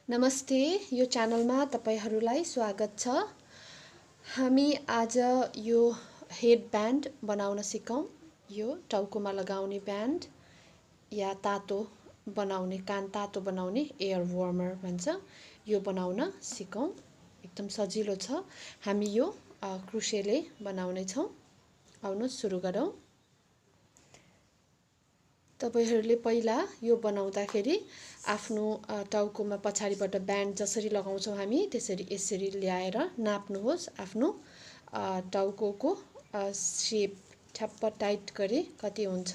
नमस्ते, यो च्यानलमा तपाईहरुलाई स्वागत छ। हामी आज यो हेडब्यान्ड बनाउन सिकौं। यो टाउकोमा लगाउने ब्यान्ड या तातो बनाउने कान तातो बनाउने एयर वार्मर भन्छ। यो बनाउन सिकौं। एकदम सजिलो छ। हामी यो क्रोशेले बनाउने छौं। आउनुहोस् सुरु गरौं। तपाईहरुले पहिला यो बनाउँदाखेरि आफ्नो टाउकोमा पछाडीबाट ब्यान्ड जसरी लगाउँछौं हामी त्यसरी यसरी ल्याएर नाप्नुहोस्। आफ्नो टाउकोको शेप ठ्याप्प टाइट गरी कति हुन्छ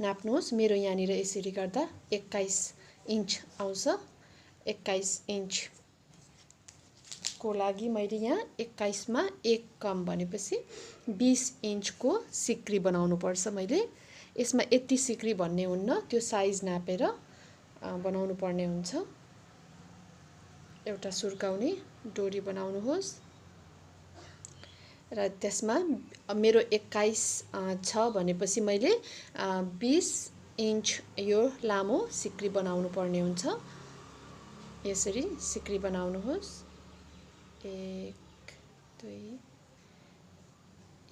नाप्नुहोस्। मेरो यहाँनिर यसरी गर्दा 21 इन्च आउँछ। 21 इन्च को लागि मैले यहाँ 21 मा 1 कम भनेपछि 20 इन्चको सिक्री बनाउनु पर्छ। मैले यसमा यति सिक्री भन्ने हुन्न, त्यो साइज नापेर बनाउनु पर्ने हुन्छ। एउटा सुर्काउने डोरी बनाउनुहोस् र त्यसमा मेरो 21 छ भनेपछि मैले 20 इन्च यो लामो सिक्री बनाउनु पर्ने हुन्छ। यसरी सिक्री बनाउनुहोस्। 1 2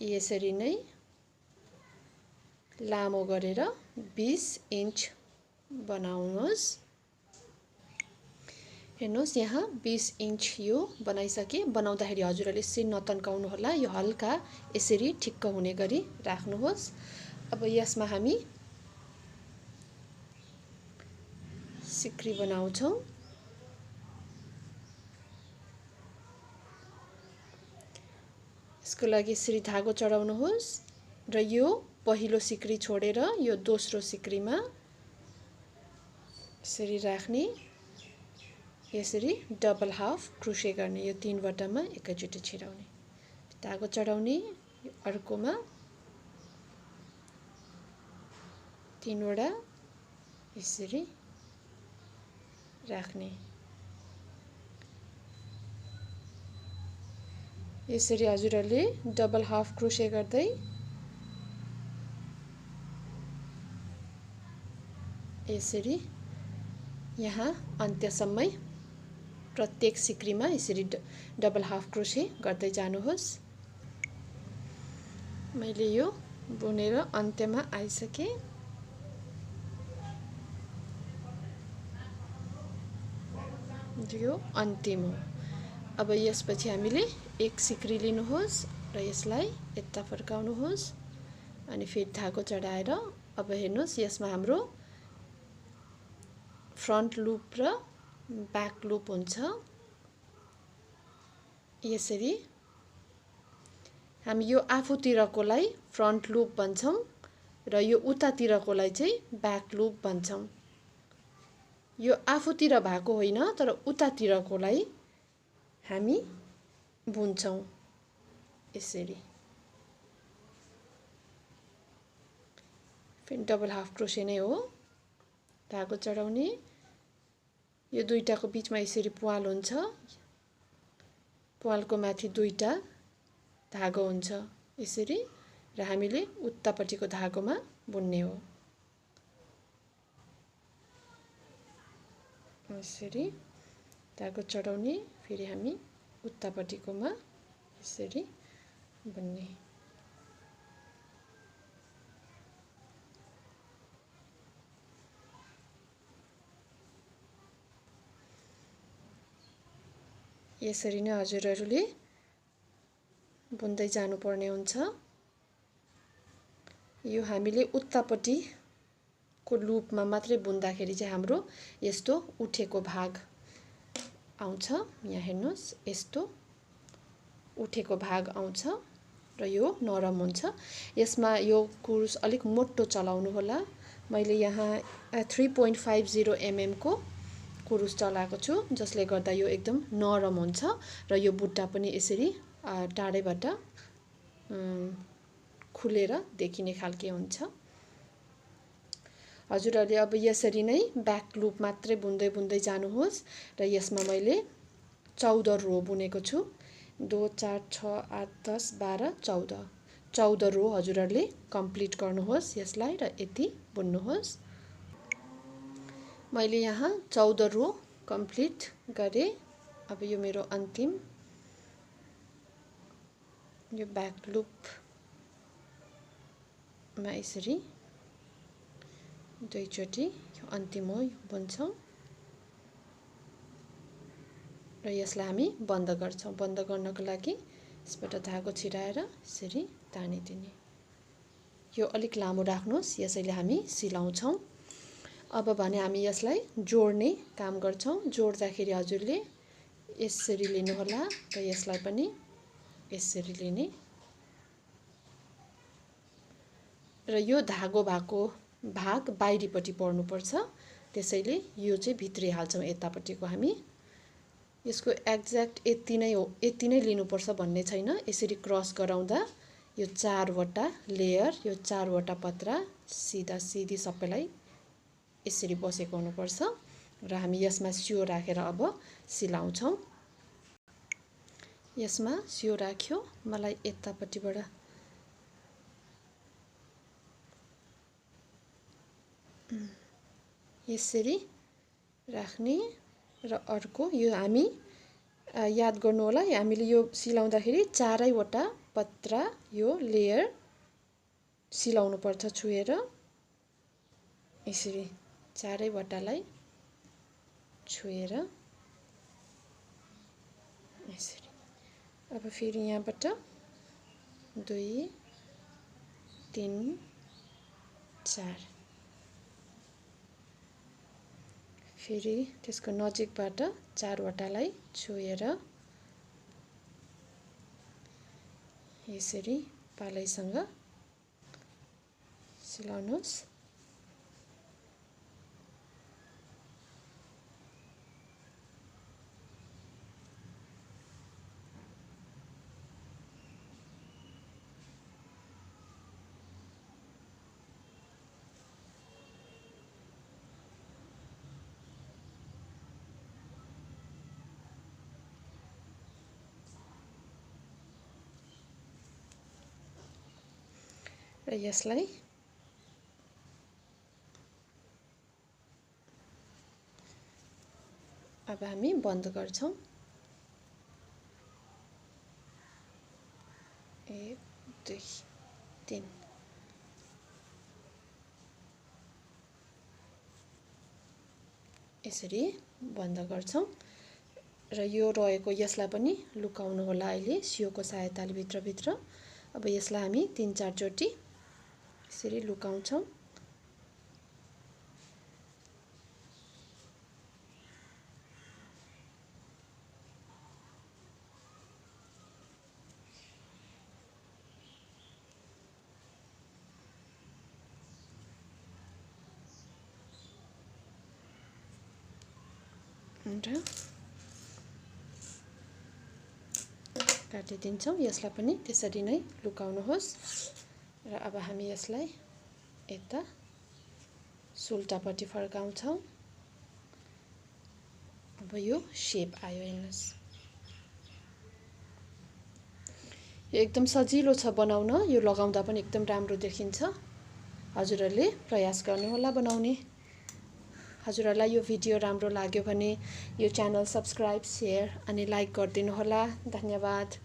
यसरी नै लामो गरेर 20 इन्च बनाउनुहोस्। हेर्नुहोस् यहाँ 20 इन्च यो बनाइसके। बनाउँदाखेरि हजुरले यसरी नतन्काउनु होला। यो हल्का यसरी ठिक्क हुने गरी राख्नुहोस्। अब यसमा हामी सिक्री बनाउँछौं। यसको लागि यसरी धागो चढाउनुहोस् र यो पहिलो सिक्री छोडेर यो दोस्रो सिक्रीमा यसरी राख्ने। यसरी डबल हाफ क्रोशे गर्ने। यो 3 वटामा एकैचोटी छिराउने। धागो चढाउने। यो अर्कोमा 3 वटा यसरी राख्ने। यसरी हजुरले डबल हाफ क्रोशे गर्दै यसरी यहाँ अन्त्यसम्मै प्रत्येक सिक्रीमा यसरी डबल हाफ क्रोशे गर्दै जानुहोस्। मैले यो बुनेर अन्त्यमा आइसके। यो अन्तिम हो। अब यसपछि हामीले एक सिक्री लिनुहोस् र यसलाई यता फर्काउनुहोस् अनि फेरि धागो चढाएर अब हेर्नुहोस् यसमा हाम्रो फ्रन्ट लूप र ब्याक लूप हुन्छ। यसरी हामी यो आफूतिरकोलाई फ्रन्ट लूप भन्छौं र यो उतातिरकोलाई चाहिँ ब्याक लूप भन्छौं। यो आफूतिर भएको होइन तर उतातिरकोलाई हामी बुन्छौं यसरी। फेरि डबल हाफ क्रोशे नै हो। धागो चढाउने। यो दुईटाको बीचमा यसरी प्वाल हुन्छ। प्वालको माथि दुईटा धागो हुन्छ यसरी र हामीले उतापट्टिको धागोमा बुन्ने हो। यसरी धागो चढाउने। फेरि हामी उतापट्टिकोमा यसरी बुन्ने। यसरी नै हजुरहरूले बुन्दै जानुपर्ने हुन्छ। यो हामीले उतापट्टिको लूपमा मात्रै बुन्दाखेरि चाहिँ हाम्रो यस्तो उठेको भाग आउँछ। यहाँ हेर्नुहोस् यस्तो उठेको भाग आउँछ र यो नरम हुन्छ। यसमा यो कुरुस अलिक मोटो चलाउनु होला। मैले यहाँ 3.50 mm को कुरुस चलाएको छु जसले गर्दा यो एकदम नरम हुन्छ र यो बुट्टा पनि यसरी टाढैबाट खुलेर देखिने खालके हुन्छ। हजुरहरूले अब यसरी नै ब्याक लूप मात्रै बुन्दै बुन्दै जानुहोस् र यसमा मैले 14 रो बुनेको छु। 2 4 6 8 10 12 14 14 रो हजुरहरूले कम्प्लिट गर्नुहोस् यसलाई र यति बुन्नुहोस्। मैले यहाँ 14 रो कम्प्लिट गरे। अब यो मेरो अन्तिम यो ब्याक लुपमा यसरी दुईचोटी यो अन्तिम हो यो बुन्छौं र यसलाई हामी बन्द गर्छौं। बन्द गर्नको लागि यसबाट धागो छिराएर यसरी तानिदिने। यो अलिक लामो राख्नुस्, यसैले हामी सिलाउँछौं। अब भने हामी यसलाई जोड्ने काम गर्छौं। जोड्दाखेरि हजुरले यसरी लिनु होला र यसलाई पनि यसरी लिने र यो धागो भएको भाग बाहिरीपट्टि पर्नुपर्छ। त्यसैले यो चाहिँ भित्री हाल्छौं यतापट्टिको हामी। यसको एक्ज्याक्ट यति नै हो, यति नै लिनुपर्छ भन्ने छैन। यसरी क्रस गराउँदा यो 4 वटा लेयर, यो 4 वटा पत्रा सिधा सिधी सबैलाई यसरी बसेको हुनुपर्छ र हामी यसमा सियो राखेर अब सिलाउँछौं। यसमा सियो राख्यो, मलाई यतापट्टिबाट यसरी राख्ने र अर्को यो हामी याद गर्नु होला, हामीले यो सिलाउँदाखेरि 4 वटा पत्रा यो लेयर सिलाउनु पर्छ छुएर। यसरी 4 वटालाई छुएर यसरी। अब फेरि यहाँबाट 2 3 4 फेरि त्यसको नजिकबाट 4 वटालाई छुएर यसरी पालैसँग सिलाउनुस्। र यसलाई अब हामी बन्द गर्छौं। 1 2 3 यसरी बन्द गर्छौं र यो रहेको यसलाई पनि लुकाउनु होला अहिले सियोको सहायताले भित्र। अब यसलाई हामी 3-4 चोटी यसरी लुकाउँछौं। र काटिदिन्छौं। यसलाई पनि त्यसरी नै लुकाउनुहोस् र अब हामी यसलाई यता सुल्टापट्टि फर्काउँछौं। अब यो शेप आयो, हेर्नुस्। यो एकदम सजिलो छ बनाउन, यो लगाउँदा पनि एकदम राम्रो देखिन्छ। हजुरहरूले प्रयास गर्नुहोला बनाउने। हजुरहरूलाई यो भिडियो राम्रो लाग्यो भने यो च्यानल सब्स्क्राइब, शेयर अनि लाइक गरिदिनु होला। धन्यवाद।